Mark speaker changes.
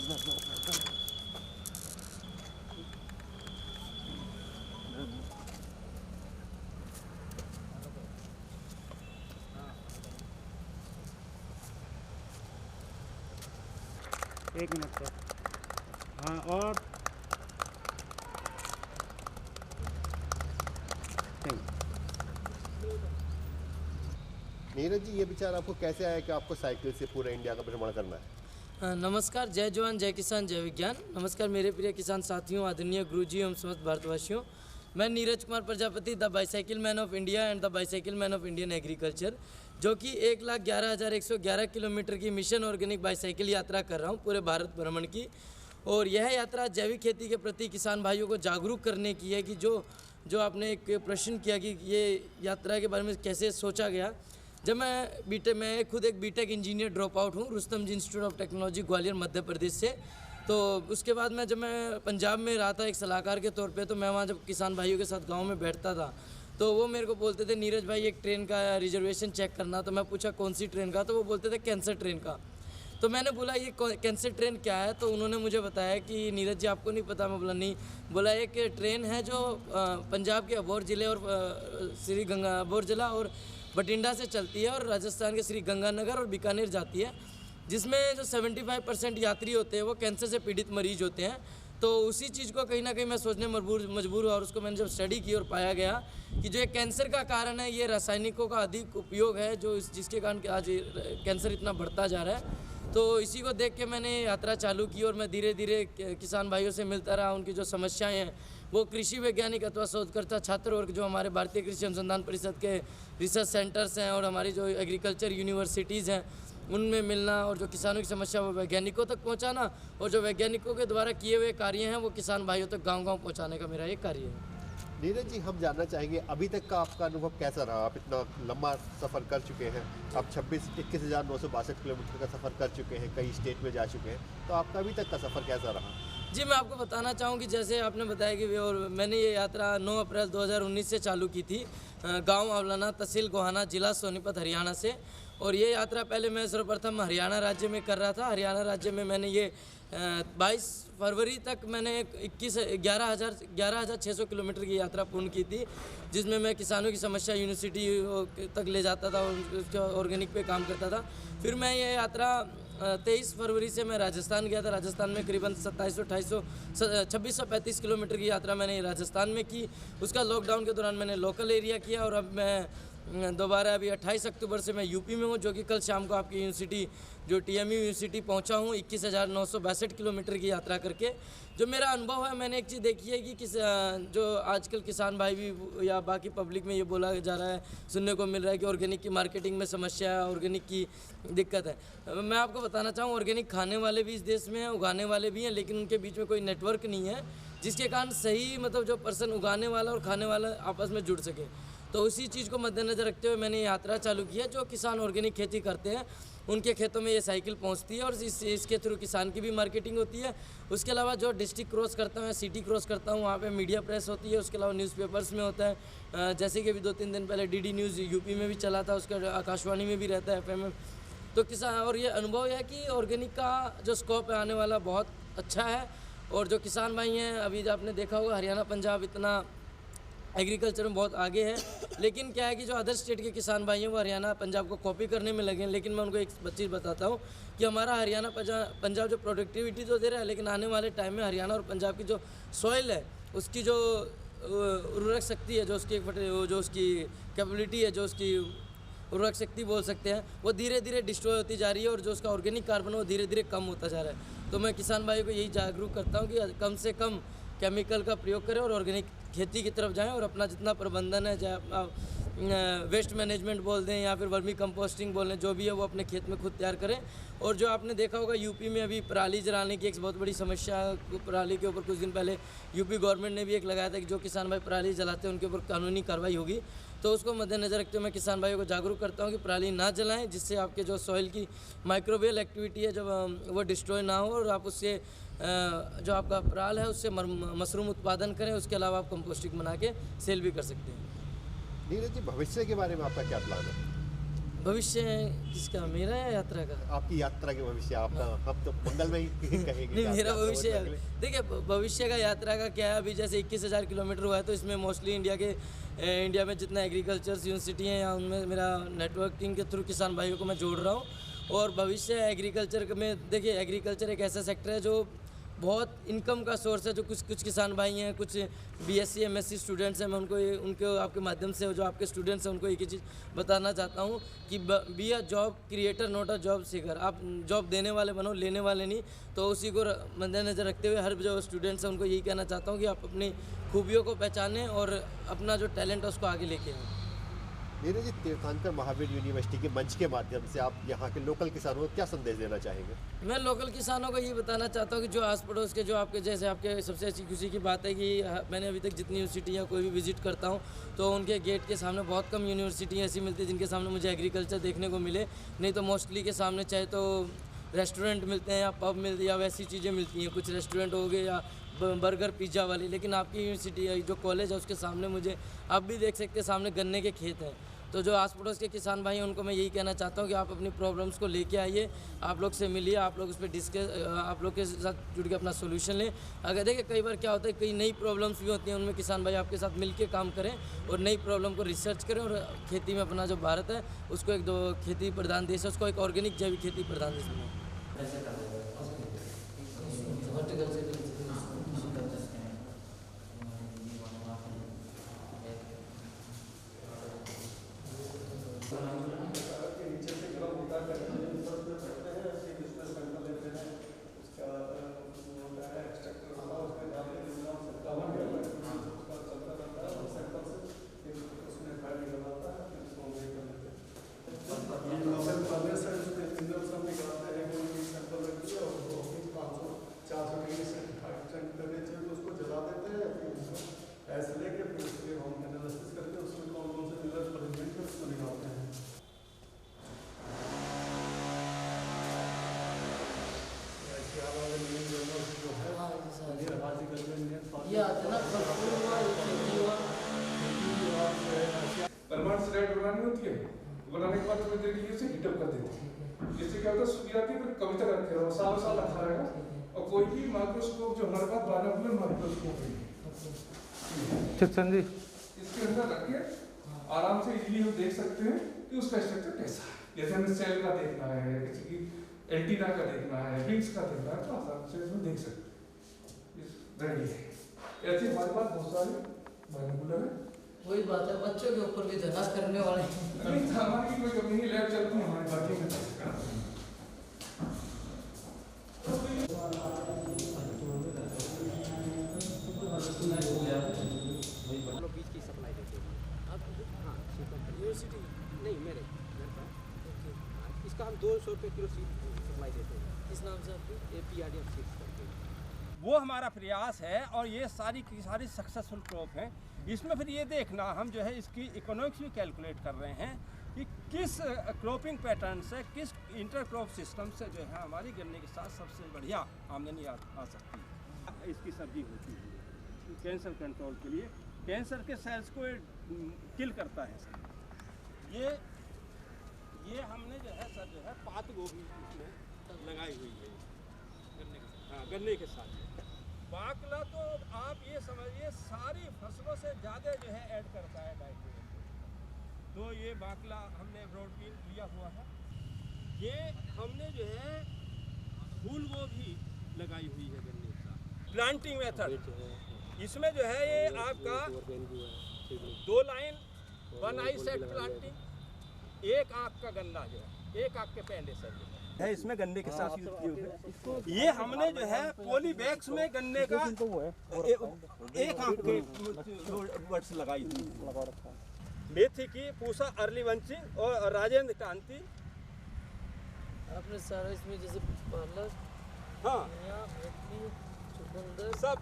Speaker 1: एक minute sir. हाँ और
Speaker 2: नीरज जी, ये विचार आपको कैसे आया कि आपको साइकिल से पूरा इंडिया का भ्रमण करना है?
Speaker 3: नमस्कार, जय जवान जय किसान जय विज्ञान। नमस्कार मेरे प्रिय किसान साथियों, आदरणीय गुरुजी एवं समस्त भारतवासियों। मैं Neeraj Kumar Prajapati, the bicycle man of India and the bicycle man of Indian agriculture, जो कि 1,11,111 किलोमीटर की मिशन ऑर्गेनिक बाईसाइकिल यात्रा कर रहा हूँ पूरे भारत भ्रमण की। और यह यात्रा जैविक खेती के प्रति किसान भाइयों को जागरूक करने की है कि जो आपने एक प्रश्न किया कि ये यात्रा के बारे में कैसे सोचा गया। जब मैं खुद एक बीटेक इंजीनियर ड्रॉप आउट हूँ रुस्तम जी institute of technology Gwalior Madhya Pradesh से। तो उसके बाद जब मैं पंजाब में रहा था एक सलाहकार के तौर पे, तो मैं वहाँ जब किसान भाइयों के साथ गांव में बैठता था तो वो मेरे को बोलते थे, नीरज भाई एक ट्रेन का रिजर्वेशन चेक करना। तो मैं पूछा कौन सी ट्रेन का, तो वो बोलते थे कैंसर ट्रेन का। तो मैंने बोला ये कैंसर ट्रेन क्या है, तो उन्होंने मुझे बताया कि नीरज जी आपको नहीं पता। मैं बोला नहीं। बोला एक ट्रेन है जो पंजाब के अबोर ज़िले और अबोर ज़िला और बठिंडा से चलती है और राजस्थान के श्री गंगानगर और बीकानेर जाती है, जिसमें जो 75% यात्री होते हैं वो कैंसर से पीड़ित मरीज होते हैं। तो उसी चीज़ को कहीं ना कहीं मैं सोचने मजबूर हुआ और उसको मैंने जब स्टडी की और पाया गया कि जो ये कैंसर का कारण है ये रासायनिकों का अधिक उपयोग है, जिसके कारण आज कैंसर इतना बढ़ता जा रहा है। तो इसी को देख के मैंने यात्रा चालू की और मैं धीरे धीरे किसान भाइयों से मिलता रहा। उनकी जो समस्याएं हैं वो कृषि वैज्ञानिक अथवा शोधकर्ता छात्र और जो हमारे भारतीय कृषि अनुसंधान परिषद के रिसर्च सेंटर्स हैं और हमारी जो एग्रीकल्चर यूनिवर्सिटीज़ हैं उनमें मिलना और जो किसानों की समस्या वो वैज्ञानिकों तक पहुंचाना और जो वैज्ञानिकों के द्वारा किए हुए कार्य हैं वो किसान भाइयों तक गांव-गांव पहुंचाने का मेरा ये कार्य है।
Speaker 2: नीरज जी, हम जानना चाहेंगे अभी तक का आपका अनुभव कैसा रहा? आप इतना लंबा सफ़र कर चुके हैं, आप 21,962 किलोमीटर का सफ़र कर चुके हैं, कई स्टेट में जा चुके हैं, तो आपका अभी तक का सफ़र कैसा रहा?
Speaker 3: जी, मैं आपको बताना चाहूँ कि जैसे आपने बताया कि और मैंने ये यात्रा 9 अप्रैल 2019 से चालू की थी गांव अवलाना, तहसील गोहाना, जिला सोनीपत, हरियाणा से। और ये यात्रा पहले मैं सर्वप्रथम हरियाणा राज्य में कर रहा था। हरियाणा राज्य में मैंने ये 22 फरवरी तक मैंने 11,600 किलोमीटर की यात्रा पूर्ण की थी, जिसमें मैं किसानों की समस्या यूनिवर्सिटी तक ले जाता था और उसके ऑर्गेनिक पे काम करता था। फिर मैं ये यात्रा 23 फरवरी से मैं राजस्थान गया था। राजस्थान में करीबन 2635 किलोमीटर की यात्रा मैंने राजस्थान में की। उसका लॉकडाउन के दौरान मैंने लोकल एरिया किया और अब मैं दोबारा अभी 28 अक्टूबर से मैं यूपी में हूँ, जो कि कल शाम को आपकी यूनिवर्सिटी जो TMU यूनिवर्सिटी पहुँचा हूँ 21,962 किलोमीटर की यात्रा करके। जो मेरा अनुभव है, मैंने एक चीज़ देखी है कि जो आजकल किसान भाई भी या बाकी पब्लिक में ये बोला जा रहा है, सुनने को मिल रहा है कि ऑर्गेनिक की मार्केटिंग में समस्या है, ऑर्गेनिक की दिक्कत है। मैं आपको बताना चाहूँ ऑर्गेनिक खाने वाले भी इस देश में हैं, उगाने वाले भी हैं, लेकिन उनके बीच में कोई नेटवर्क नहीं है जिसके कारण सही जो पर्सन उगाने वाला और खाने वाला आपस में जुड़ सके। तो उसी चीज़ को मद्देनज़र रखते हुए मैंने यात्रा चालू की है। जो किसान ऑर्गेनिक खेती करते हैं उनके खेतों में ये साइकिल पहुंचती है और इसके थ्रू किसान की भी मार्केटिंग होती है। उसके अलावा जो डिस्ट्रिक्ट क्रॉस करता हूँ, सिटी क्रॉस करता हूँ, वहाँ पे मीडिया प्रेस होती है। उसके अलावा न्यूज़पेपर्स में होता है, जैसे कि अभी 2-3 दिन पहले DD न्यूज़ यूपी में भी चला था, उसका आकाशवाणी में भी रहता है, FM में। तो किसान और ये अनुभव है कि ऑर्गेनिक का जो स्कोप है आने वाला बहुत अच्छा है। और जो किसान भाई हैं, अभी आपने देखा होगा हरियाणा पंजाब इतना एग्रीकल्चर में बहुत आगे है, लेकिन क्या है कि जो अदर स्टेट के किसान भाई हैं वो हरियाणा पंजाब को कॉपी करने में लगे हैं। लेकिन मैं उनको एक चीज़ बताता हूँ कि हमारा हरियाणा पंजाब जो प्रोडक्टिविटी तो दे रहा है, लेकिन आने वाले टाइम में हरियाणा और पंजाब की जो सॉइल है उसकी जो उर्वरक शक्ति है, जो उसकी कैपेबिलिटी है, जो उसकी उर्वरक शक्ति बोल सकते हैं, वो धीरे धीरे डिस्ट्रॉय होती जा रही है और जो उसका ऑर्गेनिक कार्बन है वो धीरे धीरे कम होता जा रहा है। तो मैं किसान भाई को यही जागरूक करता हूँ कि कम से कम केमिकल का प्रयोग करें और ऑर्गेनिक खेती की तरफ जाएं और अपना जितना प्रबंधन है, चाहे वेस्ट मैनेजमेंट बोल दें या फिर वर्मी कंपोस्टिंग बोल दें, जो भी है वो अपने खेत में खुद तैयार करें। और जो आपने देखा होगा यूपी में अभी पराली जलाने की एक बहुत बड़ी समस्या, पराली के ऊपर कुछ दिन पहले यूपी गवर्नमेंट ने भी एक लगाया था कि जो किसान भाई पराली जलाते हैं उनके ऊपर कानूनी कार्रवाई होगी। तो उसको मद्देनजर रखते हुए मैं किसान भाइयों को जागरूक करता हूँ कि पराली ना जलाएं, जिससे आपके जो सॉइल की माइक्रोबियल एक्टिविटी है जब वो डिस्ट्रॉय ना हो और आप उससे जो आपका पराल है उससे मशरूम उत्पादन करें। उसके अलावा आप कंपोस्टिंग बना के सेल भी कर सकते हैं।
Speaker 2: नीरज जी, भविष्य के बारे में आपका क्या प्लान है?
Speaker 3: भविष्य किसका, मेरा या यात्रा का?
Speaker 2: आपकी यात्रा के भविष्य, आपका हम तो मंगल में ही कहेंगे कि
Speaker 3: नहीं,
Speaker 2: आप
Speaker 3: मेरा
Speaker 2: यात्रा
Speaker 3: भविष्य
Speaker 2: बहुत अगले-
Speaker 3: देखिए, भविष्य का यात्रा का क्या है, अभी जैसे 21,000 किलोमीटर हुआ है तो इसमें मोस्टली इंडिया में जितना एग्रीकल्चर यूनिवर्सिटी हैं या उनमें मेरा नेटवर्किंग के थ्रू किसान भाइयों को मैं जोड़ रहा हूँ। और भविष्य एग्रीकल्चर में, देखिए एग्रीकल्चर एक ऐसा सेक्टर है जो बहुत इनकम का सोर्स है। जो कुछ किसान भाई हैं, कुछ बीएससी एमएससी स्टूडेंट्स हैं, मैं उनको आपके माध्यम से जो आपके स्टूडेंट्स हैं उनको एक ही चीज़ बताना चाहता हूँ कि be a job creator not a job seeker. आप जॉब देने वाले बनो, लेने वाले नहीं। तो उसी को मद्देनज़र रखते हुए हर जो स्टूडेंट्स हैं उनको यही कहना चाहता हूँ कि आप अपनी खूबियों को पहचानें और अपना जो टैलेंट है उसको आगे लेके आएँ।
Speaker 2: नीरज जी, तीर्थंकर महावीर यूनिवर्सिटी के मंच के माध्यम से आप यहाँ के लोकल किसानों को क्या संदेश देना चाहेंगे?
Speaker 3: मैं लोकल किसानों को ये बताना चाहता हूँ कि जो आस पड़ोस के, जो आपके जैसे, आपके सबसे अच्छी खुशी की बात है कि मैंने अभी तक जितनी यूनिवर्सिटी या कोई भी विजिट करता हूँ तो उनके गेट के सामने बहुत कम यूनिवर्सिटी ऐसी मिलती है जिनके सामने मुझे एग्रीकल्चर देखने को मिले। नहीं तो मोस्टली के सामने चाहे तो रेस्टोरेंट मिलते हैं या पब मिलती है या वैसी चीज़ें मिलती हैं, कुछ रेस्टोरेंट हो गए या बर्गर पिज़्ज़ा वाली। लेकिन आपकी यूनिवर्सिटी जो कॉलेज है उसके सामने मुझे, आप भी देख सकते हैं, सामने गन्ने के खेत हैं। तो जो आस पड़ोस के किसान भाई हैं उनको मैं यही कहना चाहता हूँ कि आप अपनी प्रॉब्लम्स को लेके आइए, आप लोग से मिलिए, आप लोग उस पर आप लोग के साथ जुड़ के अपना सोल्यूशन लें। अगर देखिए कई बार क्या होता है, कई नई प्रॉब्लम्स भी होती हैं, उनमें किसान भाई आपके साथ मिल के काम करें और नई प्रॉब्लम को रिसर्च करें और खेती में अपना जो भारत है उसको एक दो खेती प्रधान देश है, उसको एक ऑर्गेनिक जैविक खेती प्रधान देश बनाएं।
Speaker 4: परमानेंट स्लाइड बनानी होती है, बनाने के बाद थोड़ी देर के लिए उसे हीटअप कर देते हैं। इससे क्या होता है, सूखी आती है फिर कभी तक रखे रहो, सालों साल रखा रहेगा। और कोई भी माइक्रोस्कोप जो हमारे पास बायोमोलेकुलर माइक्रोस्कोप है,
Speaker 1: जी,
Speaker 4: इसके अंदर रख के आराम से इजीली हम देख सकते हैं कि उसका स्ट्रक्चर कैसा है। जैसे हमें सेल का देखना है, किसी की एंटीना का देखना है, विंग्स का देखना है, तो आसानी से इसमें देख सकते हैं। रेडी है। ऐसे हमारे पास बहुत सारे बायोमोलेकुलर है।
Speaker 3: वही बात है, बच्चों के ऊपर भी धनास करने वाले
Speaker 4: नहीं, हमारी कोई कमी नहीं, लैब चलती है हमारी बातें में।
Speaker 5: बीज की सप्लाई देते हैं आप? हाँ, यूनिवर्सिटी नहीं, मेरे घर का। इसका हम 200 रुपये किलो सीड सप्लाई देते हैं।
Speaker 3: किस नाम से आपकी?
Speaker 5: APRDF सीड्स करके।
Speaker 6: वो हमारा प्रयास है और ये सारी की सारी सक्सेसफुल क्रॉप है। इसमें फिर ये देखना हम जो है इसकी इकोनॉमिक्स भी कैलकुलेट कर रहे हैं कि किस क्रॉपिंग पैटर्न से, किस इंटरक्रॉप सिस्टम से जो है हमारी गन्ने के साथ सबसे बढ़िया आमदनी आ सकती है। इसकी सब्जी होती है कैंसर कंट्रोल के लिए, कैंसर के सेल्स को किल करता है सर। ये हमने जो है सर जो है पात गोभी इसमें लगाई हुई है गन्ने के साथ। हाँ, गन्ने के साथ बाकला तो आप ये समझिए सारी फसलों से ज़्यादा जो है ऐड करता है नाइट्रोजन। तो ये बाकला हमने ब्रॉडबीन लिया हुआ है। ये हमने जो है फूल गोभी लगाई हुई है गन्ने के साथ। प्लांटिंग मेथड इसमें जो है ये आपका 2 लाइन 1 आई सेट प्लांटिंग, 1 आँख का गन्ना जो है, 1 आँख के पेंडे सर है इसमें गन्ने के साथ यूज किए हुए। ये हमने जो है पॉली बैग्स में गन्ने का 1 आँख के वर्ड्स लगाई थी। मेथी की, पूसा अर्ली बंचिंग और राजेंद्र कांति।
Speaker 3: आपने सारा इसमें जैसे पालक,
Speaker 6: हाँ,
Speaker 3: धनिया, मेथी, चुकंदर
Speaker 6: सब